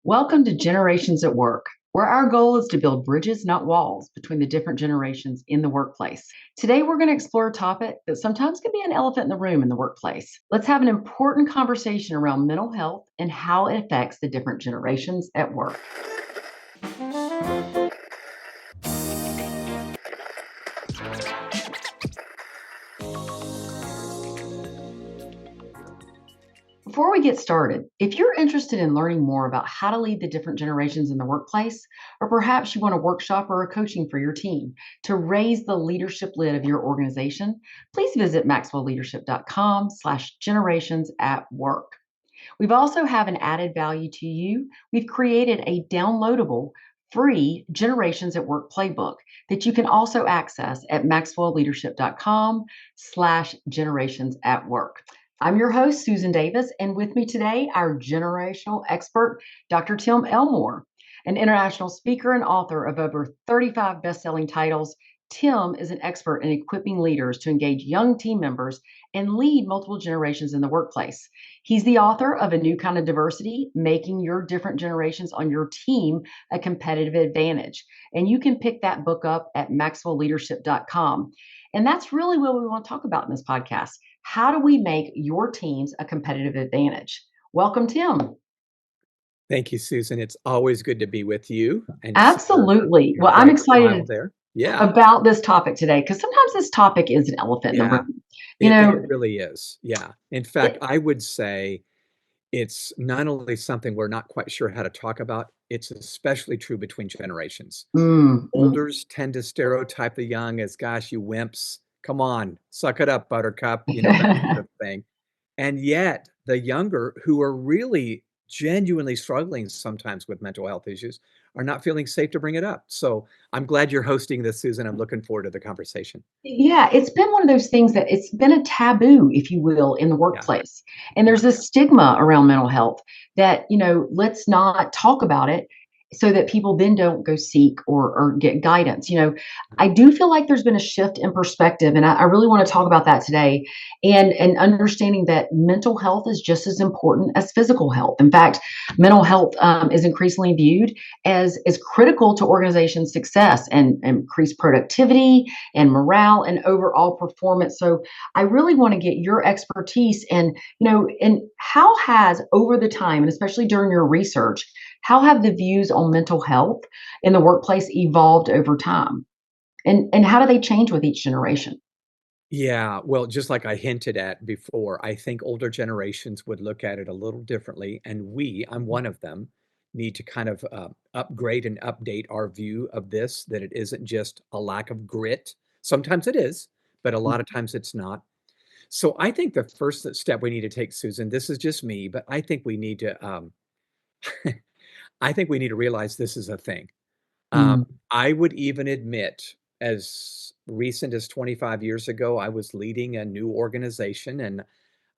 Welcome to Generations at Work, where our goal is to build bridges, not walls, between the different generations in the workplace. Today, we're going to explore a topic that sometimes can be an elephant in the room in the workplace. Let's have an important conversation around mental health and how it affects the different generations at work. Before we get started, if you're interested in learning more about how to lead the different generations in the workplace, or perhaps you want a workshop or a coaching for your team to raise the leadership lid of your organization, please visit maxwellleadership.com/generations at work. We've also have an added value to you. We've created a downloadable free Generations at Work playbook that you can also access at maxwellleadership.com/generations at work. I'm your host, Susan Davis, and with me today, our generational expert, Dr. Tim Elmore, an international speaker and author of over 35 best-selling titles. Tim is an expert in equipping leaders to engage young team members and lead multiple generations in the workplace. He's the author of A New Kind of Diversity, Making Your Different Generations on Your Team a Competitive Advantage. And you can pick that book up at maxwellleadership.com. And that's really what we want to talk about in this podcast. How do we make your teams a competitive advantage? Welcome, Tim. Thank you, Susan. It's always good to be with you. And Absolutely. Well, I'm excited there. Yeah. about this topic today because sometimes this topic is an elephant in the room. It really is. Yeah. In fact, I would say it's not only something we're not quite sure how to talk about, it's especially true between generations. Olders tend to stereotype the young as, gosh, you wimps, come on, suck it up, buttercup, that sort of thing. And yet the younger, who are really genuinely struggling sometimes with mental health issues, are not feeling safe to bring it up. So I'm glad you're hosting this, Susan. I'm looking forward to the conversation. Yeah, it's been one of those things that it's been a taboo, if you will, in the workplace. And there's this stigma around mental health that, let's not talk about it so that people then don't go seek or get guidance. I do feel like there's been a shift in perspective, and I really want to talk about that today, and understanding that mental health is just as important as physical health. In fact, mental health is increasingly viewed as critical to organization success and increased productivity and morale and overall performance. So I really want to get your expertise and how has over the time, and especially during your research, how have the views on mental health in the workplace evolved over time? And how do they change with each generation? Yeah, well, just like I hinted at before, I think older generations would look at it a little differently. And I'm one of them, need to kind of upgrade and update our view of this, that it isn't just a lack of grit. Sometimes it is, but a lot of times it's not. So I think the first step we need to take, Susan, this is just me, but I think we need to I think we need to realize this is a thing. Mm. I would even admit, as recent as 25 years ago, I was leading a new organization and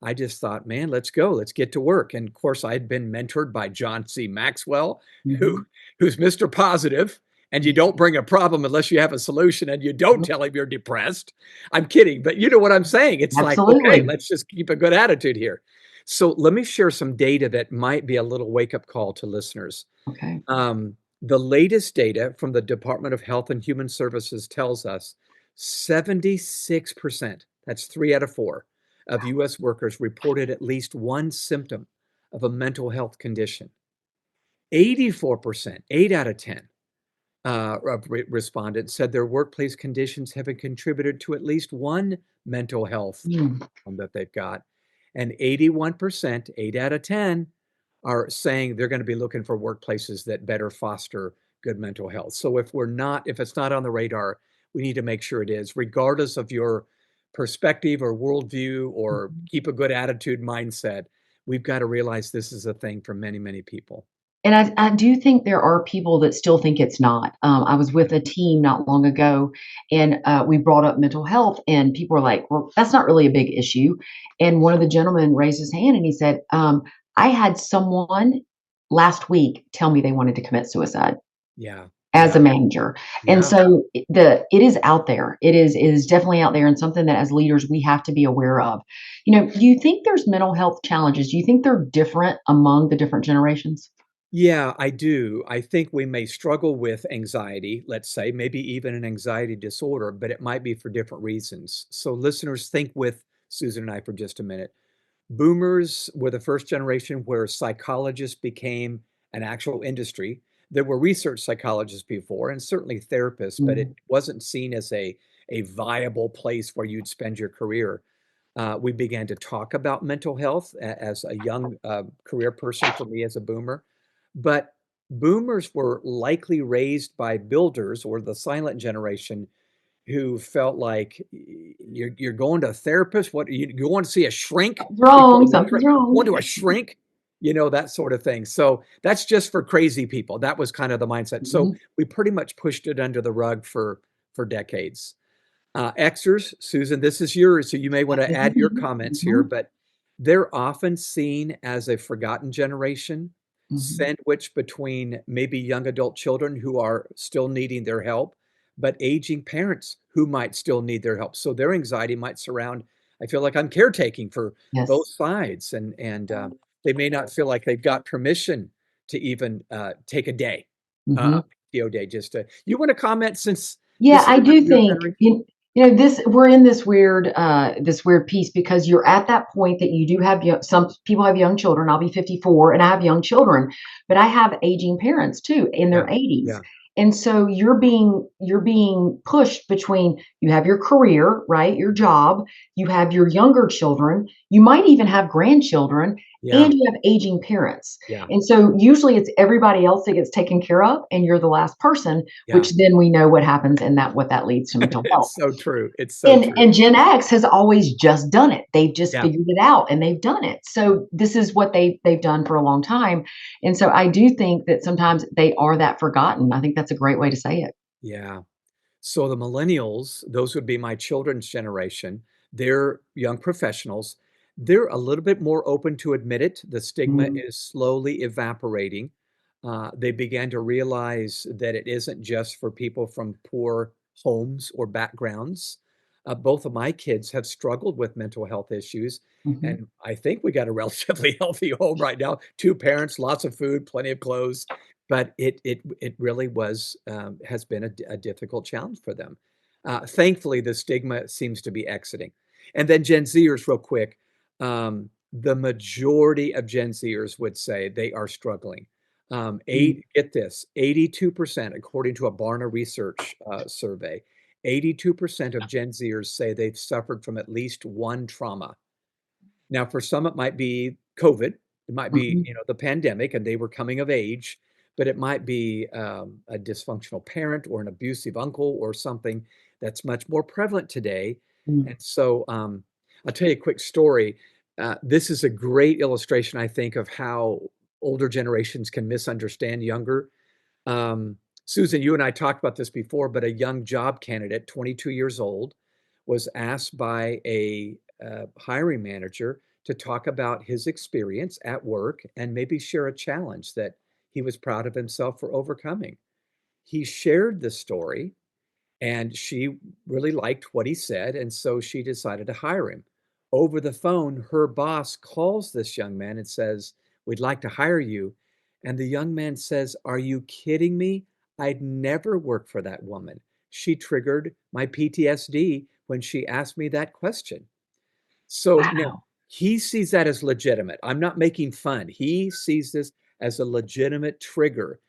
I just thought, man, let's go, let's get to work. And of course, I had been mentored by John C. Maxwell, Mhm. who's Mr. Positive, and you don't bring a problem unless you have a solution, and you don't tell him you're depressed. I'm kidding, but you know what I'm saying. It's like, okay, Absolutely. let's just keep a good attitude here. So let me share some data that might be a little wake-up call to listeners. Okay. The latest data from the Department of Health and Human Services tells us 76%, that's 3 out of 4, of US workers reported at least one symptom of a mental health condition. 84%, 8 out of 10, of respondents said their workplace conditions have contributed to at least one mental health Mm. problem that they've got. And 81%, 8 out of 10, are saying they're going to be looking for workplaces that better foster good mental health. So if it's not on the radar, we need to make sure it is, regardless of your perspective or worldview or keep a good attitude mindset. We've got to realize this is a thing for many, many people. And I do think there are people that still think it's not. I was with a team not long ago, and we brought up mental health, and people were like, "Well, that's not really a big issue." And one of the gentlemen raised his hand and he said, "I had someone last week tell me they wanted to commit suicide Yeah. as a manager." And Yeah. so it is out there. It is definitely out there, and something that as leaders we have to be aware of. Do you think there's mental health challenges? Do you think they're different among the different generations? Yeah, I do. I think we may struggle with anxiety, let's say, maybe even an anxiety disorder, but it might be for different reasons. So, listeners, think with Susan and I for just a minute. Boomers were the first generation where psychologists became an actual industry. There were research psychologists before and certainly therapists, but it Mm, wasn't seen as a viable place where you'd spend your career. We began to talk about mental health as a young career person for me as a boomer. But boomers were likely raised by builders or the silent generation who felt like you're going to a therapist. What you want to see a shrink something's before wrong. you Something's wrong. going to a shrink, that sort of thing. So that's just for crazy people. That was kind of the mindset. So Mhm. we pretty much pushed it under the rug for decades. Xers, Susan, this is yours, so you may want to add your comments here, Mhm. but they're often seen as a forgotten generation, Mhm. sandwiched between maybe young adult children who are still needing their help, but aging parents who might still need their help. So their anxiety might surround, I feel like I'm caretaking for both Yes. sides, and they may not feel like they've got permission to even take a day, Mhm. PTO day. Just you want to comment since Yeah, this is I kind do of your think generation? this we're in this weird piece because you're at that point that you do have some people have young children. I'll be 54 and I have young children, but I have aging parents too in Yeah, their 80s. yeah, And so you're being pushed between you have your career, right? Your job, you have your younger children, you might even have grandchildren, yeah, and you have aging parents. yeah, And so usually it's everybody else that gets taken care of and you're the last person, yeah. which then we know what happens and that what that leads to mental health. It's so true. It's so And true. and Gen X has always just done it. They've just Yeah, figured it out and they've done it. So this is what they've done for a long time. And so I do think that sometimes they are that forgotten. I think that's a great way to say it. yeah. So the millennials, those would be my children's generation. They're young professionals. They're a little bit more open to admit it. The stigma Mm, is slowly evaporating. They began to realize that it isn't just for people from poor homes or backgrounds. Both of my kids have struggled with mental health issues, mhm. and I think we got a relatively healthy home right now. Two parents, lots of food, plenty of clothes, but it really was has been a difficult challenge for them. Thankfully, the stigma seems to be exiting. And then Gen Zers, real quick, the majority of Gen Zers would say they are struggling. Mm, Get this, 82%, according to a Barna Research survey, 82% of Gen Zers say they've suffered from at least one trauma. Now, for some, it might be COVID. It might be, mhm, the pandemic and they were coming of age, but it might be a dysfunctional parent or an abusive uncle or something that's much more prevalent today. mm, And so I'll tell you a quick story. This is a great illustration, I think, of how older generations can misunderstand younger. Um, Susan, you and I talked about this before, but a young job candidate, 22 years old, was asked by a hiring manager to talk about his experience at work and maybe share a challenge that he was proud of himself for overcoming. He shared the story and she really liked what he said, and so she decided to hire him. Over the phone, her boss calls this young man and says, "We'd like to hire you." And the young man says, "Are you kidding me? I'd never work for that woman. She triggered my PTSD when she asked me that question." So now wow. he sees that as legitimate. I'm not making fun. He sees this as a legitimate trigger.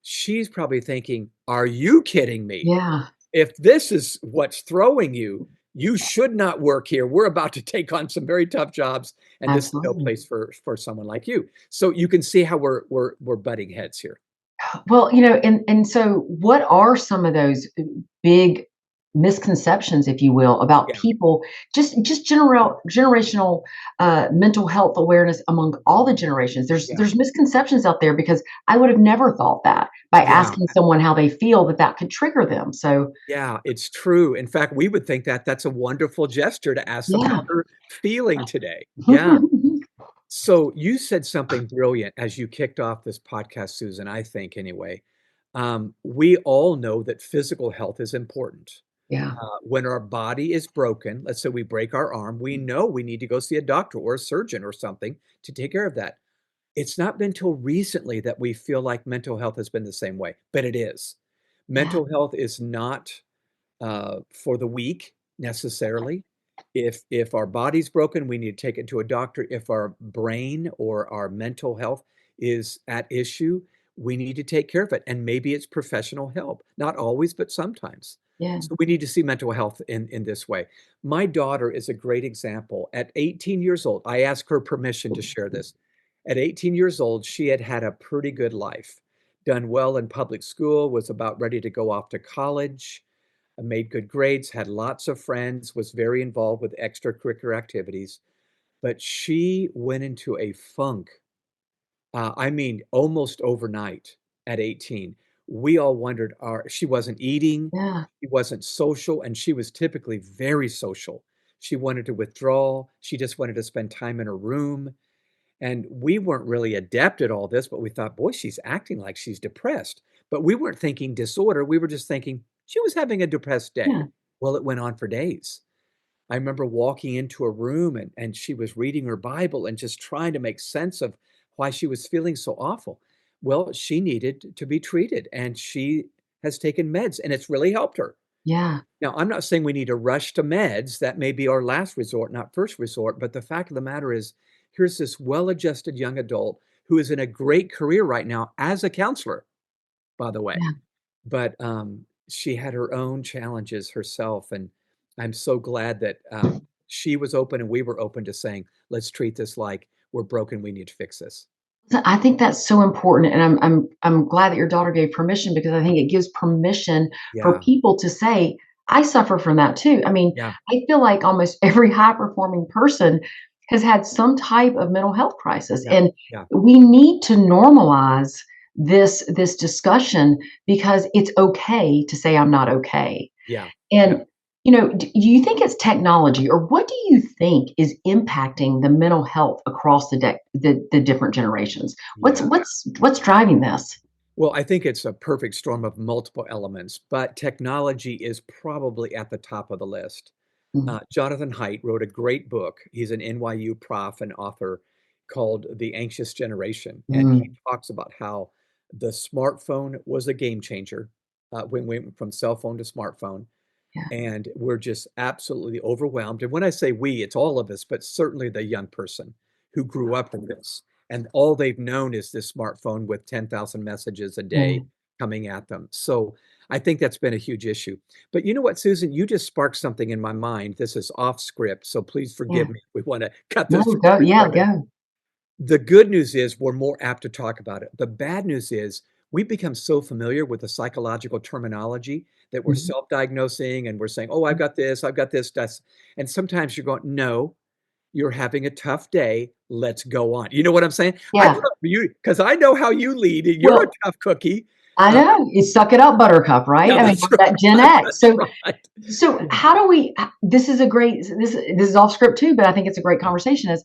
She's probably thinking, "Are you kidding me? Yeah, If this is what's throwing you, you should not work here. We're about to take on some very tough jobs, and this is no absolutely. place for someone like you." So you can see how we're butting heads here. Well, and so what are some of those big misconceptions, if you will, about Yeah, people, just generational mental health awareness among all the generations? yeah, There's misconceptions out there because I would have never thought that by yeah, asking someone how they feel that could trigger them. So yeah. It's true. In fact, we would think that that's a wonderful gesture to ask them how yeah. they're feeling today. Yeah. So you said something brilliant as you kicked off this podcast, Susan, I think anyway. We all know that physical health is important. Yeah. When our body is broken, let's say we break our arm, we know we need to go see a doctor or a surgeon or something to take care of that. It's not been till recently that we feel like mental health has been the same way, but it is. Yeah, Mental health is not for the weak necessarily. If our body's broken, we need to take it to a doctor. If our brain or our mental health is at issue, we need to take care of it. And maybe it's professional help. Not always, but sometimes. yeah, So we need to see mental health in this way. My daughter is a great example. At 18 years old, I asked her permission to share this. At 18 years old, she had had a pretty good life, done well in public school, was about ready to go off to college, made good grades, had lots of friends, was very involved with extracurricular activities, but she went into a funk. I mean, almost overnight at 18. We all wondered, she wasn't eating, yeah, she wasn't social, and she was typically very social. She wanted to withdraw. She just wanted to spend time in her room. And we weren't really adept at all this, but we thought, boy, she's acting like she's depressed. But we weren't thinking disorder. We were just thinking she was having a depressed day. yeah, Well, it went on for days. I remember walking into a room and she was reading her Bible and just trying to make sense of why she was feeling so awful. Well, she needed to be treated and she has taken meds and it's really helped her. yeah, Now, I'm not saying we need to rush to meds. That may be our last resort, not first resort. But the fact of the matter is, here's this well-adjusted young adult who is in a great career right now as a counselor, by the way. yeah. But she had her own challenges herself. And I'm so glad that she was open and we were open to saying, let's treat this like we're broken. We need to fix this. So I think that's so important, and I'm glad that your daughter gave permission because I think it gives permission for Yeah. people to say, "I suffer from that too." I mean, Yeah. I feel like almost every high performing person has had some type of mental health crisis, Yeah. and Yeah. we need to normalize this discussion because it's okay to say I'm not okay. Yeah. Yeah. And, do you think it's technology, or what do you think is impacting the mental health across the different generations? What's Yeah. what's driving this? Well, I think it's a perfect storm of multiple elements, but technology is probably at the top of the list. Mhm. Jonathan Haidt wrote a great book. He's an NYU prof and author called The Anxious Generation. And he Mm, talks about how the smartphone was a game changer when we went from cell phone to smartphone. yeah, And we're just absolutely overwhelmed. And when I say we, it's all of us, but certainly the young person who grew up with this. And all they've known is this smartphone with 10,000 messages a day mm, coming at them. So I think that's been a huge issue. But you know what, Susan? You just sparked something in my mind. This is off script, so please yeah. forgive me. We want to cut No, this for go, every yeah, second. go. The good news is we're more apt to talk about it. The bad news is we've become so familiar with the psychological terminology that we're Mhm. self-diagnosing and we're saying, oh, I've got this, that's, and sometimes you're going, no, you're having a tough day. Let's go on. You know what I'm saying? I love Yeah. you because I know how you lead. And you're a Well, tough cookie. I Uh, know. You suck it up, buttercup, right? yeah, I mean, that's that Gen right. X. That's So right. So Yeah. how do we this is a great this is off script too, but I think it's a great conversation is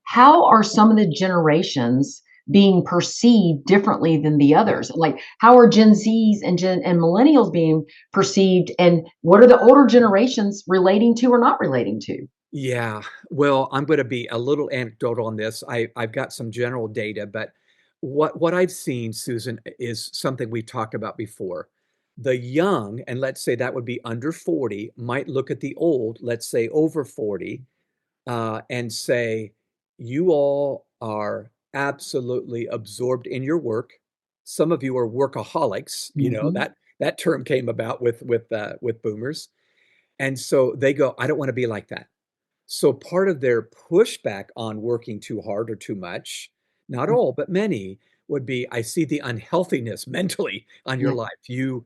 how are some of the generations being perceived differently than the Yeah. others? Like how are Gen Zs and millennials being perceived and what are the older generations relating to or not relating to? Yeah, well, I'm going to be a little anecdotal on this. I've got some general data, but what I've seen, Susan, is something we talked about before. The young, and let's say that would be under 40, might look at the old, let's say over 40, and say, you all are absolutely absorbed in your work. Some of you are workaholics. You know, Mhm. that term came about with boomers. And so they go, I don't want to be like that. So part of their pushback on working too hard or too much, not all, but many, would be, I see the unhealthiness mentally on your Yeah. life.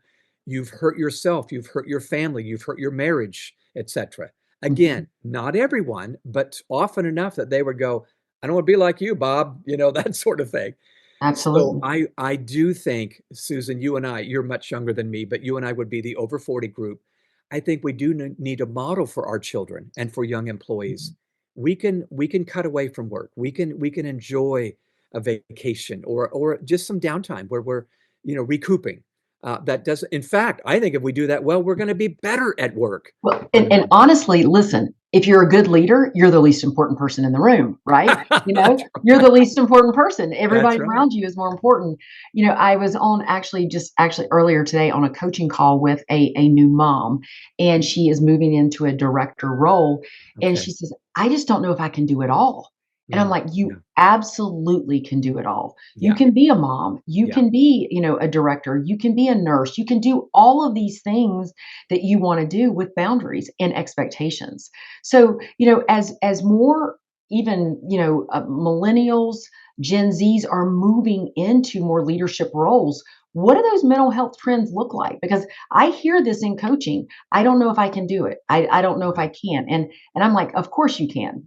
You've hurt yourself, you've hurt your family, you've hurt your marriage, etc. Mhm. Again, not everyone, but often enough that they would go, I don't want to be like you, Bob, you know, that sort of thing. So Absolutely. I do think, Susan, you and I, you're much younger than me, but you and I would be the over 40 group. I think we do need a model for our children and for young employees. Mhm. We can cut away from work. We can enjoy a vacation or just some downtime where we're, recouping. That doesn't. In fact, I think if we do that well, we're going to be better at work. Well, and honestly, listen, if you're a good leader, you're the least important person in the room, right? That's You're right. the least important person. That's Everybody right. around you is more important. I was on actually earlier today on a coaching call with a new mom, and she is moving into a director role. And Okay. she says, I just don't know if I can do it all. And I'm like, Yeah. you absolutely can do it all. You Yeah. can be a mom, you Yeah. can be, a director, you can be a nurse, you can do all of these things that you want to do with boundaries and expectations. So, as more even, millennials, Gen Zs are moving into more leadership roles, what do those mental health trends look like? Because I hear this in coaching. I don't know if I can do it. I don't know if I can. And I'm like, of course you can,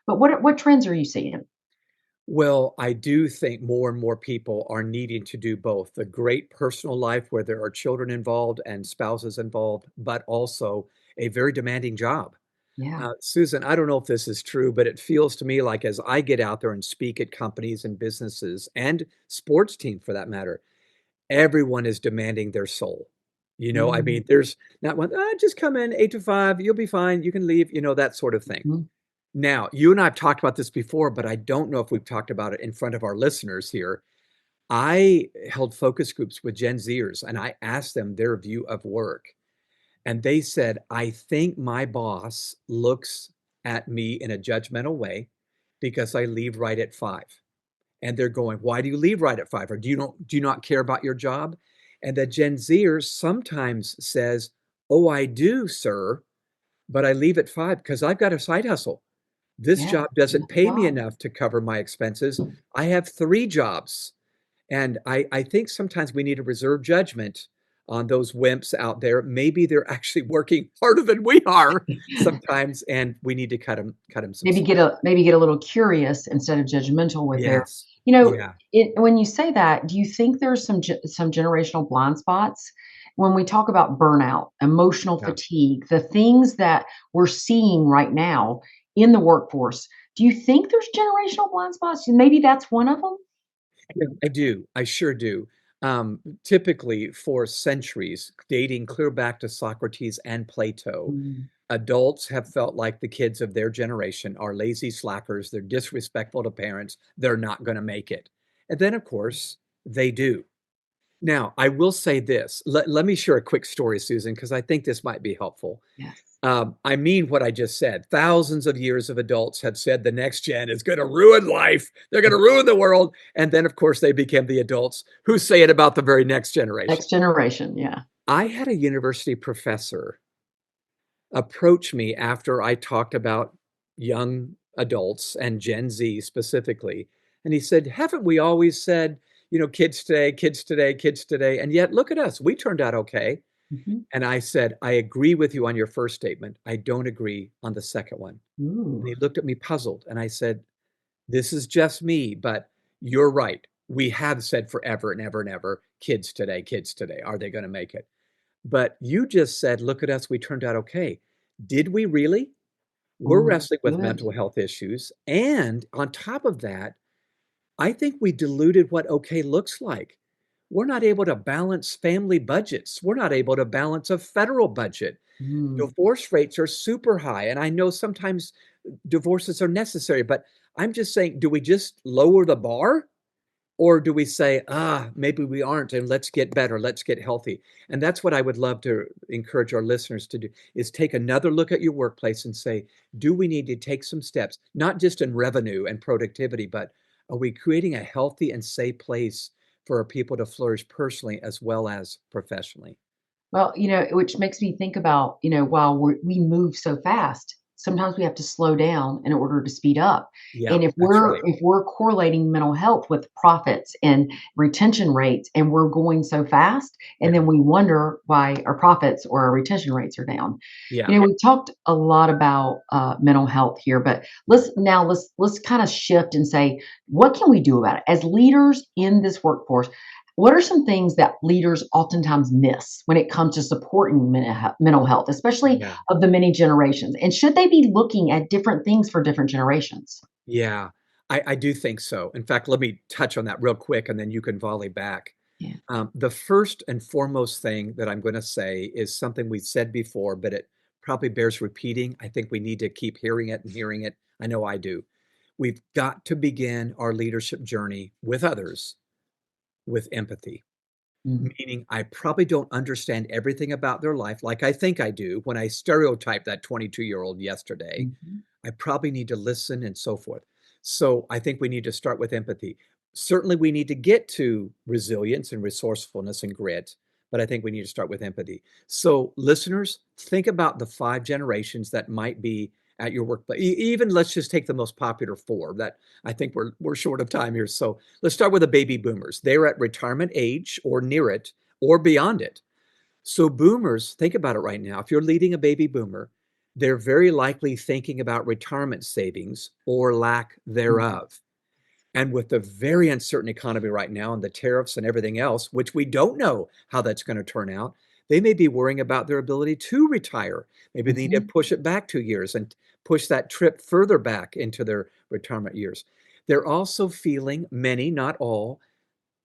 but what trends are you seeing? Well, I do think more and more people are needing to do both the great personal life where there are children involved and spouses involved, but also a very demanding job. Yeah. Susan, I don't know if this is true, but it feels to me like as I get out there and speak at companies and businesses and sports teams for that matter, everyone is demanding their soul. I Mm, mean, there's not one, just come in 8 to 5, you'll be fine, you can leave, that sort of thing. mhm. Now, you and I have talked about this before, but I don't know if we've talked about it in front of our listeners here. I held focus groups with Gen Zers and I asked them their view of work. And they said, I think my boss looks at me in a judgmental way because I leave right at 5. And they're going, why do you leave right at 5? Or do you not care about your job? And the Gen Zers sometimes says, oh, I do, sir, but I leave at 5 because I've got a side hustle. This Yeah. job doesn't That's pay me wild. enough to cover my expenses. I have 3 jobs. And I think sometimes we need to reserve judgment on those wimps out there. Maybe they're actually working harder than we are sometimes, and we need to cut them some slack. Maybe get a little curious instead of judgmental with their Yes. you know Yeah. when you say that, do you think there's some generational blind spots when we talk about burnout, emotional Yeah. fatigue, the things that we're seeing right now in the workforce? Do you think there's generational blind spots? Maybe that's one of them. Yeah, I do. I sure do. Typically, for centuries, dating clear back to Socrates and Plato, Mm, adults have felt like the kids of their generation are lazy slackers, they're disrespectful to parents, they're not going to make it. And then, of course, they do. Now, I will say this. Let me share a quick story, Susan, because I think this might be helpful. yes. I mean what I just said. Thousands of years of adults have said the next gen is going to ruin life. They're going to ruin the world. And then, of course, they became the adults who say it about the very next generation. Next generation, yeah. I had a university professor approach me after I talked about young adults and Gen Z specifically. And he said, haven't we always said, kids today, kids today, kids today? And yet, look at us. We turned out okay. Mhm. And I said, I agree with you on your first statement. I don't agree on the second one. Ooh. And he looked at me puzzled. And I said, this is just me, but you're right. We have said forever and ever and ever, kids today, kids today. Are they going to make it? But you just said, look at us. We turned out okay. Did we really? We're Mm, wrestling with good. mental health issues. And on top of that, I think we diluted what okay looks like. We're not able to balance family budgets. We're not able to balance a federal budget. Mm. Divorce rates are super high. And I know sometimes divorces are necessary, but I'm just saying, do we just lower the bar? Or do we say, maybe we aren't, and let's get better, let's get healthy? And that's what I would love to encourage our listeners to do is take another look at your workplace and say, do we need to take some steps, not just in revenue and productivity, but are we creating a healthy and safe place for our people to flourish personally as well as professionally? Well, which makes me think about, while we move so fast, sometimes we have to slow down in order to speed up. Yeah, And if that's we're right. if we're correlating mental health with profits and retention rates, and we're going so fast, and Yeah, then we wonder why our profits or our retention rates are down. yeah, We talked a lot about mental health here, but let's kind of shift and say, what can we do about it as leaders in this workforce? What are some things that leaders oftentimes miss when it comes to supporting mental health, especially yeah. of the many generations? And should they be looking at different things for different generations? Yeah, I do think so. In fact, let me touch on that real quick and then you can volley back. Yeah. The first and foremost thing that I'm going to say is something we said before, but it probably bears repeating. I think we need to keep hearing it and hearing it. I know I do. We've got to begin our leadership journey with others with empathy. Mm, Meaning, I probably don't understand everything about their life like I think I do when I stereotyped that 22-year-old yesterday. mhm, I probably need to listen and so forth. So I think we need to start with empathy. Certainly, we need to get to resilience and resourcefulness and grit, but I think we need to start with empathy. So, listeners, think about the 5 generations that might be at your workplace. Even let's just take the most popular 4 that I think we're short of time here. So let's start with the baby boomers. They're at retirement age or near it or beyond it. So boomers, think about it right now. If you're leading a baby boomer, they're very likely thinking about retirement savings or lack mhm, thereof. And with the very uncertain economy right now and the tariffs and everything else, which we don't know how that's going to turn out, they may be worrying about their ability to retire. Maybe they need to mhm, push it back 2 years and push that trip further back into their retirement years. They're also feeling, many, not all,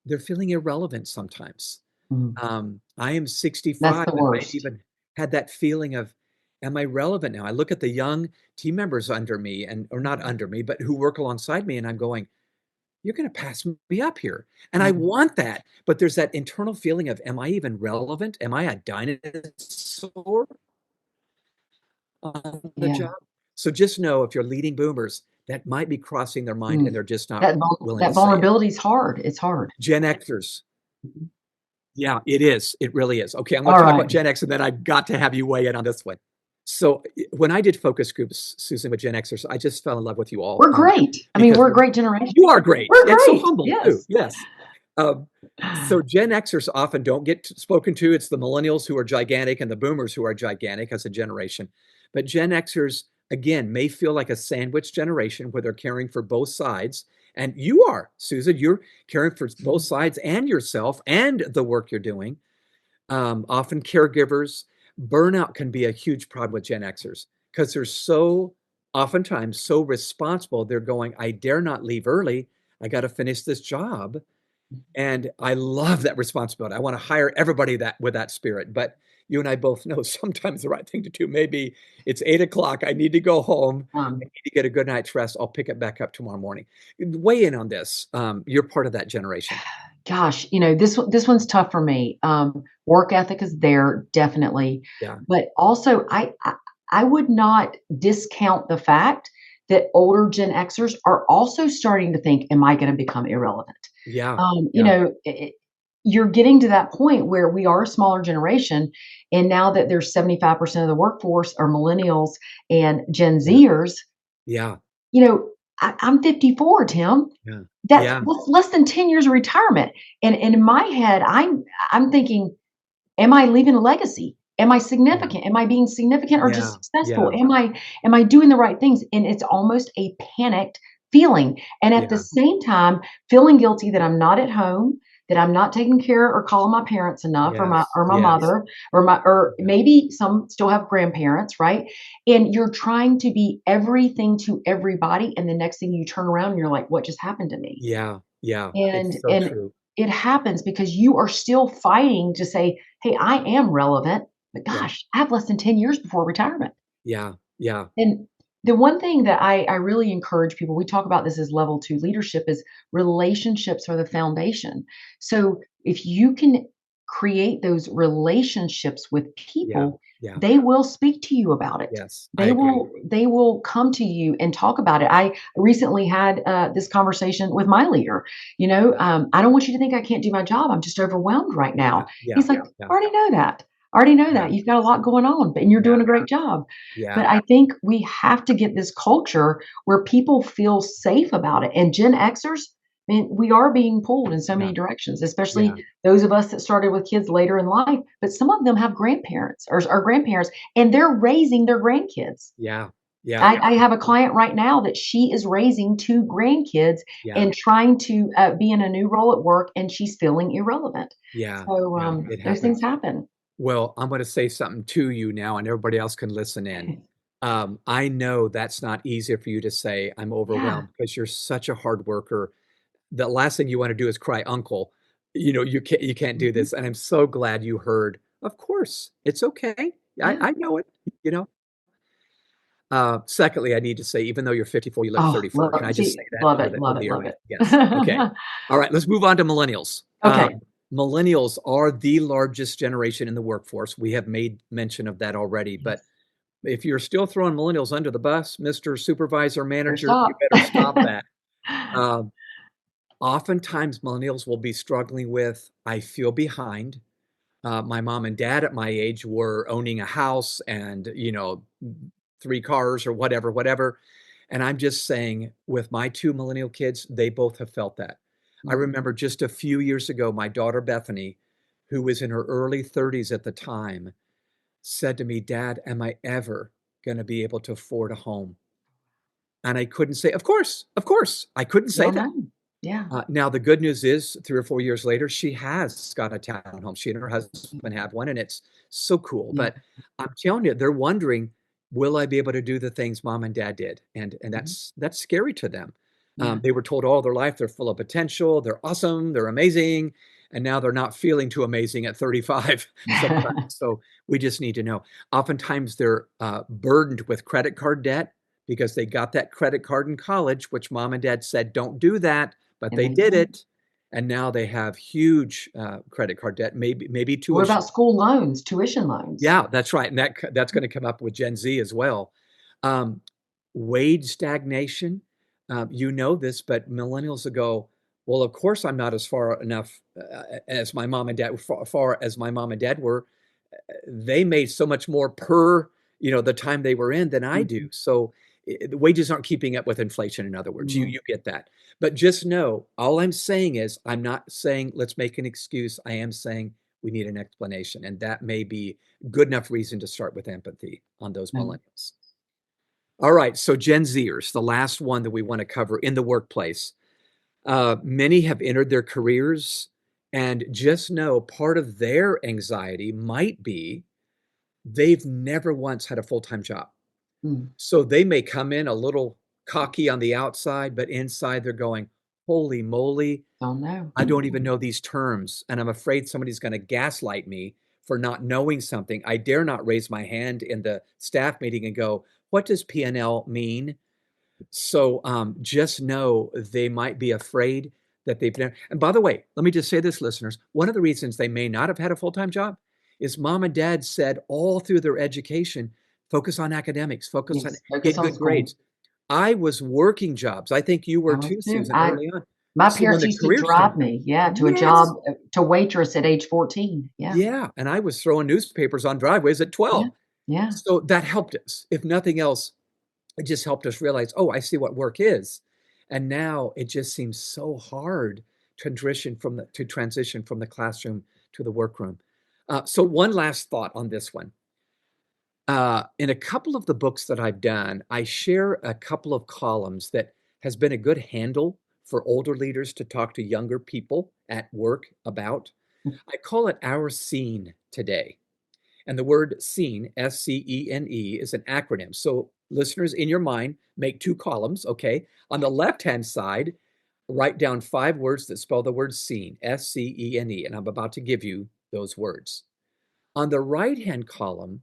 they're feeling irrelevant sometimes. mhm. I am That's 65 the and maybe worst. even had that feeling of, am I relevant now? I look at the young team members under me and, or not Mhm, under me, but who work alongside me, and I'm going, you're going to pass me up here. And I mhm. want that. But there's that internal feeling of, am I even relevant? Am I a dinosaur on the Yeah. job? So just know if you're leading boomers, that might be crossing their mind and Mm. they're just not willing to That say it. vulnerability is hard. It's hard. Gen Xers. Mhm. Yeah, it is. It really is. Okay, I'm going All to talk right. about Gen X and then I got to have you weigh in on this one. So when I did focus groups, Susan, with Gen Xers, I just fell in love with you all We're great. I mean, because we're a great generation. you are great We're and so great. humble too. Yes. Yes. Um, so Gen Xers often don't get spoken to. It's the millennials who are gigantic and the boomers who are gigantic as a generation. But Gen Xers, again, may feel like a sandwich generation where they're caring for both sides. And you are, Susan, you're caring for both sides and yourself and the work you're doing. Often caregivers. Burnout can be a huge problem with Gen Xers because they're so oftentimes so responsible. They're going, I dare not leave early. I got to finish this job. And I love that responsibility. I want to hire everybody that with that spirit. But you and I both know sometimes the right thing to do. Maybe it's 8 o'clock. I need to go home. I Um, need to get a good night's rest. I'll pick it back up tomorrow morning. Weigh in on this. You're part of that generation. Gosh, this one's tough for me. Work ethic is there definitely, Yeah. but also I would not discount the fact that older Gen Xers are also starting to think, "Am I going to become irrelevant?" Yeah. You Yeah. know, you're getting to that point where we are a smaller generation, and now that there's 75% of the workforce are millennials and Gen Yeah. Zers, Yeah. I'm 54, Tim. Yeah. That's Yeah. less than 10 years of retirement. And in my head, I'm thinking, am I leaving a legacy? Am I Yeah. significant? Am I being significant or just Yeah. successful? Yeah. Am I doing the right things? And it's almost a panicked feeling. And at the Yeah. same time, feeling guilty that I'm not at home, that I'm not taking care or calling my parents enough or my Yes. or my Yes. mother or Yeah. maybe some still have grandparents, right? And you're trying to be everything to everybody. And the next thing you turn around and you're like, what just happened to me? Yeah. Yeah. And It's so and true. it happens because you are still fighting to say, "Hey, I am relevant, but Yeah. gosh, I have less than 10 years before retirement." Yeah. Yeah. And the one thing that I really encourage people, we talk about this as level 2 leadership, is relationships are the foundation. So if you can create those relationships with Yeah. people, Yeah. they will speak to you about it. Yes. I They agree. will come to you and talk about it. I recently had this conversation with my leader. I don't want you to think I can't do my job. I'm just overwhelmed right Yeah. now. Yeah. He's like, Yeah. I already know that. I already know Yeah. that. You've got a lot going on, and you're Yeah. doing a great job. But Yeah. I think we have to get this culture where people feel safe about it. And Gen Xers, I mean, we are being pulled in so Yeah. many directions, Yeah. especially those of us that started with kids later in life. But some of them have grandparents or grandparents, and they're raising their grandkids. Yeah. Yeah. I have a client right now that she is raising 2 grandkids Yeah. and trying to be in a new role at work, and she's feeling irrelevant. Yeah. So Yeah. It those things happens. happen. Well, I'm going to say something to you now, and everybody else can listen in. I know that's not easy for you to say, I'm Yeah. overwhelmed because you're such a hard worker. The last thing you want to do is cry uncle. You can't do Mhm. this. And I'm so glad you heard, of course, it's okay. Yeah. I know it. you know? Secondly, I need to say, even though you're 54, you look Oh, 34. Can I just say that love for it, love it, the love airwaves? it. Yes. Okay. All right, let's move on to millennials. Okay. Millennials are the largest generation in the workforce. We have made mention of that already, but Yes. if you're still throwing millennials under the bus, Mr. Supervisor, Better manager, you stop. better stop that. Um, Oftentimes, millennials will be struggling with, I feel behind. My mom and dad at my age were owning a house and, 3 cars or whatever, whatever. And I'm just saying, with my 2 millennial kids, they both have felt that. I Mm, remember just a few years ago, my daughter Bethany, who was in her early 30s at the time, said to me, "Dad, am I ever going to be able to afford a home?" And I couldn't say, of course, I couldn't say don't that. know. Yeah. Now the good news is 3 or 4 years later, she has got a townhome. She and her husband have one, and it's so cool. Yeah. But I'm telling you, they're wondering, will I be able to do the things mom and dad did? And Mhm. that's scary to them. Yeah. They were told all their life they're full of potential, they're awesome, they're amazing, and now they're not feeling too amazing at 35 sometimes. So we just need to know. Oftentimes they're burdened with credit card debt because they got that credit card in college, which mom and dad said, don't do that, but And they they did do. it. And now they have huge credit card debt, maybe What tuition. about school loans, tuition loans? Yeah, that's right. And that's going to come up with Gen Z as well. Um, Wage stagnation. You know this, but millennials will go, well, of course I'm not as far enough as my mom and dad, far as my mom and dad were. They made so much more per, the time they were in than I do. Mhm. So the wages aren't keeping up with inflation. In other words, you Mm, you get that. But just know, all I'm saying is, I'm not saying let's make an excuse. I am saying we need an explanation, and that may be good enough reason to start with empathy on those no. millennials. All right, so Gen Zers, the last one that we want to cover in the workplace. Many have entered their careers, and just know part of their anxiety might be they've never once had a full-time job. Mm, So they may come in a little cocky on the outside, but inside they're going, holy moly, don't know. I don't even know these terms. And I'm afraid somebody's going to gaslight me for not knowing something. I dare not raise my hand in the staff meeting and go, what does P&L mean? So just know they might be afraid that they've never. And by the way, let me just say this, listeners. One of the reasons they may not have had a full-time job is mom and dad said all through their education, focus on academics, focus on Yes, focus get on good school. grades. I was working jobs. I think you I were was too, too. Susan, I early on. My So when parents the used to career drive started, me, yeah, to a yes, job, to waitress at age 14. Yeah, yeah. And I was throwing newspapers on driveways at yeah, 12. yeah. So that helped us. If nothing else, it just helped us realize, oh, I see what work is. And now it just seems so hard to transition from the classroom to the workroom. So one last thought on this one. In a couple of the books that I've done, I share a couple of columns that has been a good handle for older leaders to talk to younger people at work about. I call it Our Scene Today. And the word scene, SCENE, is an acronym. So, listeners, in your mind, make 2 columns, okay? On the left-hand side, write down 5 words that spell the word scene, SCENE, and I'm about to give you those words. On the right-hand column,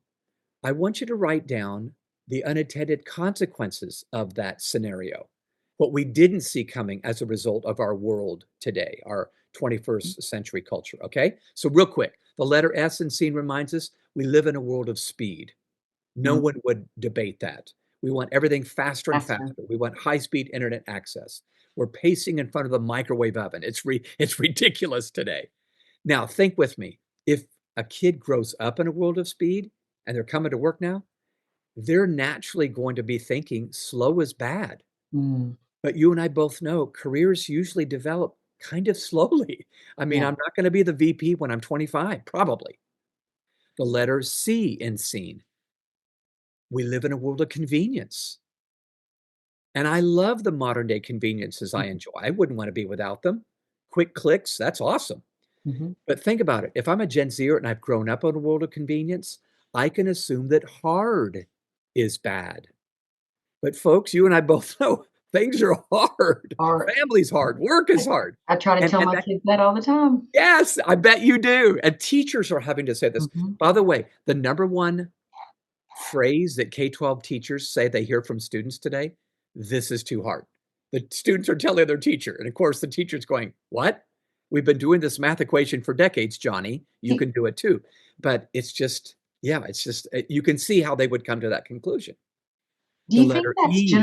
I want you to write down the unintended consequences of that scenario, what we didn't see coming as a result of our world today, our 21st century culture. Okay. So, real quick, the letter S in scene reminds us we live in a world of speed. No Mm, one would debate that. We want everything faster and faster. faster. We want high-speed internet access. We're pacing in front of the microwave oven. It's ridiculous today. Now, think with me. If a kid grows up in a world of speed and they're coming to work now, they're naturally going to be thinking slow is bad. Mm, But you and I both know careers usually develop kind of slowly. I mean, yeah. I'm not going to be the VP when I'm 25, probably. The letter C in scene. We live in a world of convenience. And I love the modern day conveniences I Mhm, enjoy. I wouldn't want to be without them. Quick clicks, that's awesome. mhm. But think about it. If I'm a Gen Zer and I've grown up in a world of convenience, I can assume that hard is bad. But folks, you and I both know things are hard. Or Family's hard. Work is I hard. I try to tell And my that, kids that all the time. yes, I bet you do. And teachers are having to say this. Mhm. By the way, the number one phrase that K-12 teachers say they hear from students today, this is too hard. The students are telling their teacher, and of course the teacher's going, what? We've been doing this math equation for decades, Johnny. You Do, can do it too. But it's just, yeah, it's just, you can see how they would come to that conclusion. do The you think letter that's E.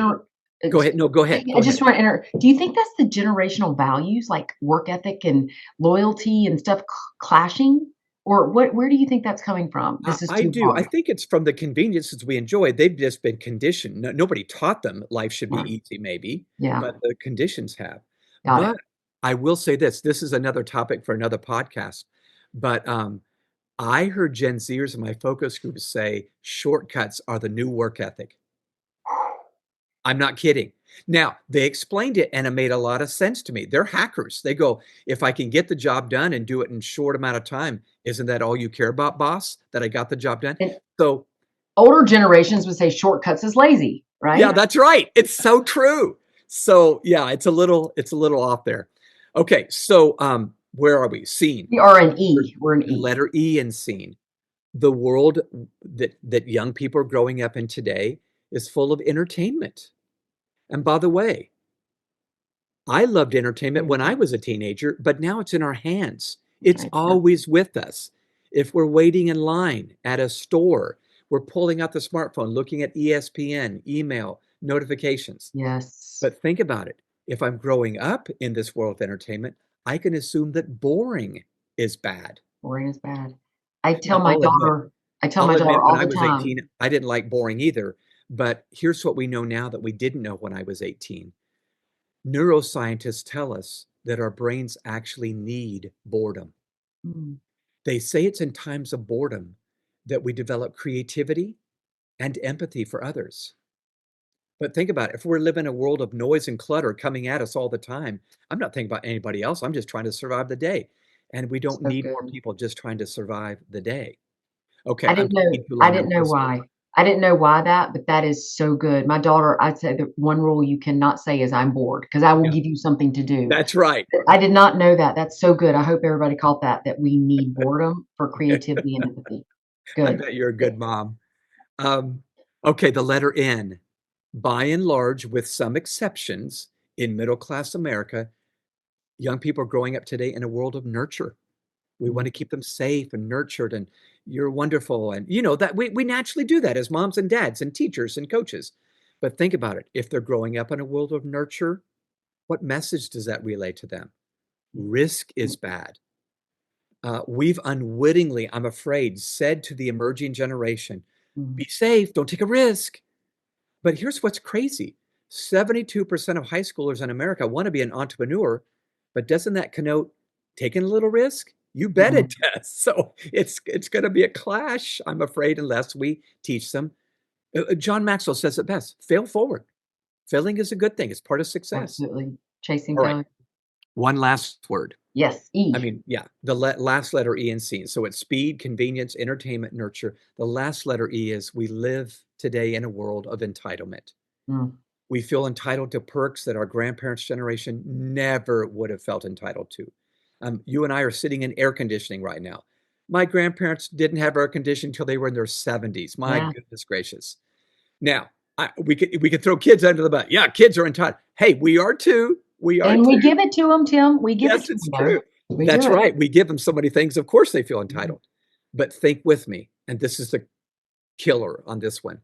Go ahead. No, go ahead. I Go just ahead. want to enter. Do you think that's the generational values, like work ethic and loyalty and stuff, clashing, or what? Where do you think that's coming from? This is I too do. I hard. think it's from the conveniences we enjoy. They've just been conditioned. Nobody taught them life should be Yeah, easy, maybe, yeah, but the conditions have. got it. But I will say this, this is another topic for another podcast. But I heard Gen Zers in my focus group say shortcuts are the new work ethic. I'm not kidding. Now, they explained it and it made a lot of sense to me. They're hackers. They go, if I can get the job done and do it in short amount of time, isn't that all you care about, boss? That I got the job done? And So, older generations would say shortcuts is lazy, yeah, right? that's right. It's so true. So, yeah, it's a little off there. Okay, so where are we? Scene. We are an E. We're an E. Letter E in scene. The world that young people are growing up in today is full of entertainment. And by the way, I loved entertainment when I was a teenager, but now it's in our hands. That's It's right. Yeah. always with us. If we're waiting in line at a store, we're pulling out the smartphone, looking at ESPN, email, notifications. Yes. But think about it. If I'm growing up in this world of entertainment, I can assume that boring is bad. Boring is bad. I tell Now, my daughter. I tell I'll my daughter admit when all I the was time. 18, I didn't like boring either. But here's what we know now that we didn't know when I was 18. Neuroscientists tell us that our brains actually need boredom. Mm, They say it's in times of boredom that we develop creativity and empathy for others. But think about it. If we're living in a world of noise and clutter coming at us all the time, I'm not thinking about anybody else. I'm just trying to survive the day. And we don't so need more good. people just trying to survive the day. Okay, I I'm didn't know taking too I long. I'm didn't know so sorry. why. I didn't know why that, but that is so good. My daughter, I'd say the one rule you cannot say is "I'm bored" because I will Yeah, give you something to do. that's right. I did not know that. That's so good. I hope everybody caught that, that we need boredom for creativity and empathy. I Good. bet you're a good mom. Um, okay, the letter N. By and large, with some exceptions, in middle class America, young people are growing up today in a world of nurture. We want Mm, to keep them safe and nurtured, and you're wonderful. And you know that we naturally do that as moms and dads and teachers and coaches. But think about it. If they're growing up in a world of nurture, what message does that relay to them? Risk is bad. We've unwittingly, I'm afraid, said to the emerging generation, mm, be safe, don't take a risk. But here's what's crazy. 72% of high schoolers in America want to be an entrepreneur, but doesn't that connote taking a little risk? You bet mm. it does. So it's going to be a clash, I'm afraid, unless we teach them. John Maxwell says it best, fail forward. Failing is a good thing. It's part of success. Absolutely. Chasing All right. failure. One last word. Yes, I E. mean, yeah, the last letter E in scene. So it's speed, convenience, entertainment, nurture. The last letter E is we live today in a world of entitlement. Mm, We feel entitled to perks that our grandparents' generation never would have felt entitled to. You and I are sitting in air conditioning right now. My grandparents didn't have air conditioning until they were in their 70s. My yeah. goodness gracious. Now, we could throw kids under the bus. Yeah, kids are entitled. Hey, we are too. We are And we too. give it to them, Tim. We give it Yes, to it's them, though. true. We That's do it. right. We give them so many things. Of course, they feel Mm, entitled. But think with me, and this is the killer on this one.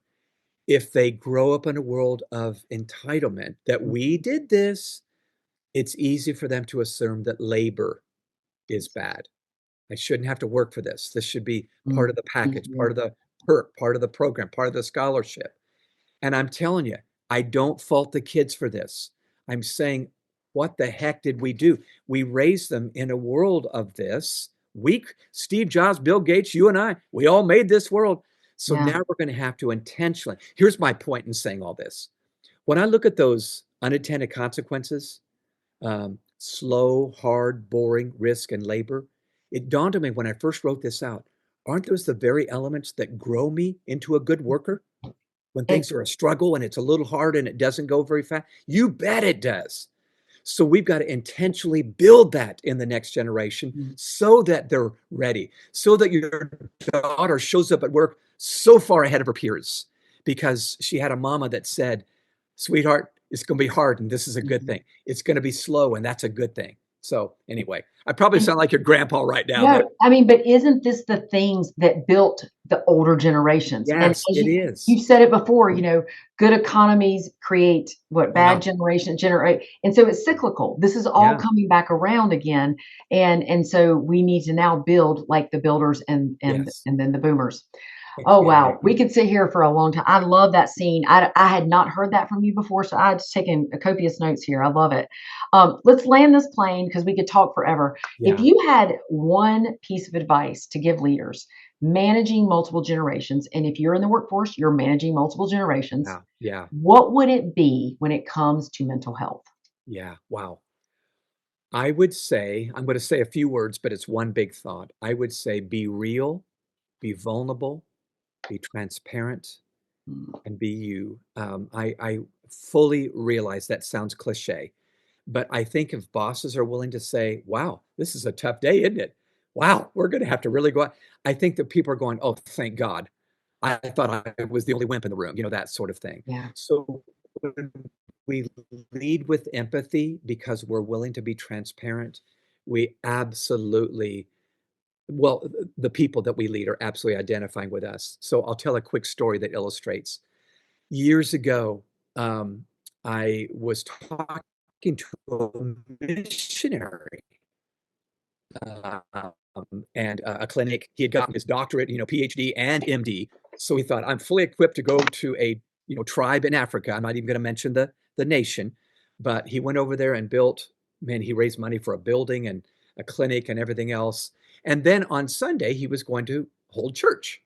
If they grow up in a world of entitlement, that mm, we did this, it's easy for them to assume that labor is bad. I shouldn't have to work for this. This should be part mm. of the package, part Easier. of the perk, part of the program, part of the scholarship. And I'm telling you, I don't fault the kids for this. I'm saying, what the heck did we do? We raised them in a world of this. Steve Jobs, Bill Gates, you and I, we all made this world. So Yeah. now we're going to have to intentionally. Here's my point in saying all this. When I look at those unintended consequences, slow, hard, boring, risk, and labor, it dawned on me when I first wrote this out. Aren't those the very elements that grow me into a good worker? When It, things are a struggle and it's a little hard and it doesn't go very fast? You bet it does. So we've got to intentionally build that in the next generation mm, so that they're ready, so that your daughter shows up at work so far ahead of her peers because she had a mama that said, sweetheart, it's going to be hard and this is a good Mhm. thing. It's going to be slow and that's a good thing. So anyway, I probably sound like your grandpa right now, No, but I mean, but isn't this the things that built the older generations? And yes, as it is. you've said it before, good economies create what Yeah. bad generation generate, and so it's cyclical. This is all Yeah. coming back around again, and so we need to now build like the builders Yes. and then the boomers. Oh, Yeah. wow. We could sit here for a long time. I love that scene. I had not heard that from you before, so I've taken copious notes here. I love it. Let's land this plane because we could talk forever. If Yeah. you had one piece of advice to give leaders managing multiple generations, and if you're in the workforce, you're managing multiple generations, Yeah. Yeah. what would it be when it comes to mental health? Yeah. Wow. I would say, I'm going to say a few words, but it's one big thought. I would say be real, be vulnerable, be transparent, Mm, and be you. I fully realize that sounds cliche, but I think if bosses are willing to say, wow, this is a tough day, isn't it? Wow, we're going to have to really go out. I think that people are going, oh, thank God. I thought I was the only wimp in the room, that sort of thing. yeah. So when we lead with empathy because we're willing to be transparent, we absolutely, well, the people that we lead are absolutely identifying with us. So I'll tell a quick story that illustrates. Years ago, um, I was talking to a missionary and a clinic. He had gotten his doctorate, PhD and MD. So he thought, I'm fully equipped to go to a tribe in Africa. I'm not even going to mention the nation, but he went over there and built. Man, he raised money for a building and a clinic and everything else. And then on Sunday, he was going to hold church.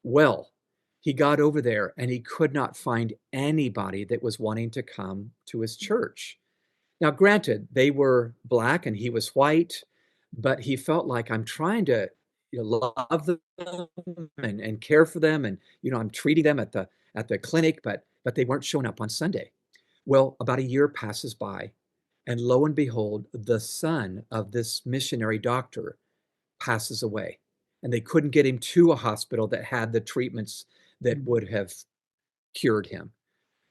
Well, he got over there and he could not find anybody that was wanting to come to his church. Now, granted, they were black and he was white, but he felt like I'm trying to love them and care for them, and I'm treating them at the clinic, but they weren't showing up on Sunday. Well, about a year passes by, and lo and behold, the son of this missionary doctor passes away, and they couldn't get him to a hospital that had the treatments that Mm, would have cured him.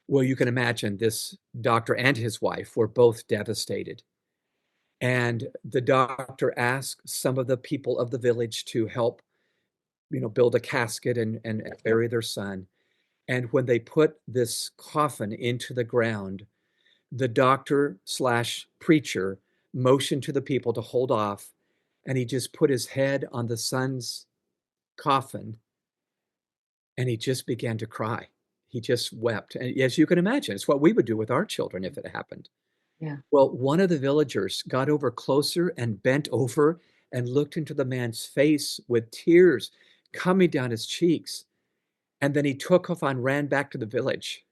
Well, you can imagine this doctor and his wife were both devastated. And the doctor asked some of the people of the village to help, build a casket and bury their son. And when they put this coffin into the ground, the doctor slash preacher motioned to the people to hold off. And he just put his head on the son's coffin and he just began to cry. He just wept. And as you can imagine, it's what we would do with our children if it happened. yeah. Well, one of the villagers got over closer and bent over and looked into the man's face with tears coming down his cheeks. And then he took off and ran back to the village.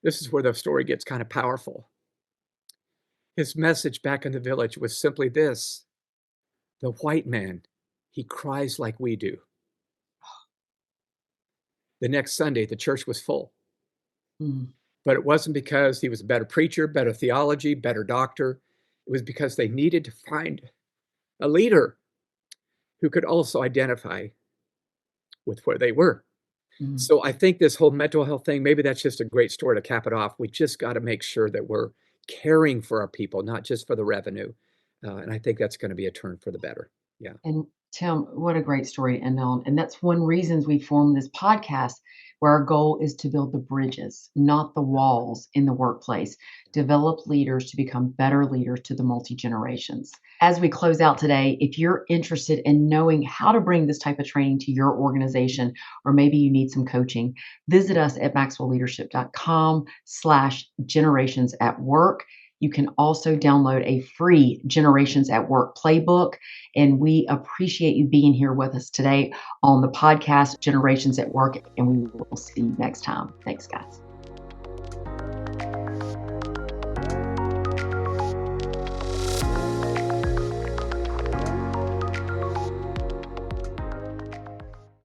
This is where the story gets kind of powerful. His message back in the village was simply this: the white man, he cries like we do. The next Sunday, the church was full. Mm, But it wasn't because he was a better preacher, better theology, better doctor. It was because they needed to find a leader who could also identify with where they were. mm. So I think this whole mental health thing, maybe that's just a great story to cap it off. We just got to make sure that we're caring for our people, not just for the revenue. And I think that's going to be a turn for the better. Yeah. And Tim, what a great story to end on. And that's one reasons we formed this podcast, where our goal is to build the bridges, not the walls in the workplace, develop leaders to become better leaders to the multi generations. As we close out today, if you're interested in knowing how to bring this type of training to your organization, or maybe you need some coaching, visit us at maxwellleadership.com/generations at work. You can also download a free Generations at Work playbook. And we appreciate you being here with us today on the podcast, Generations at Work. And we will see you next time. Thanks, guys.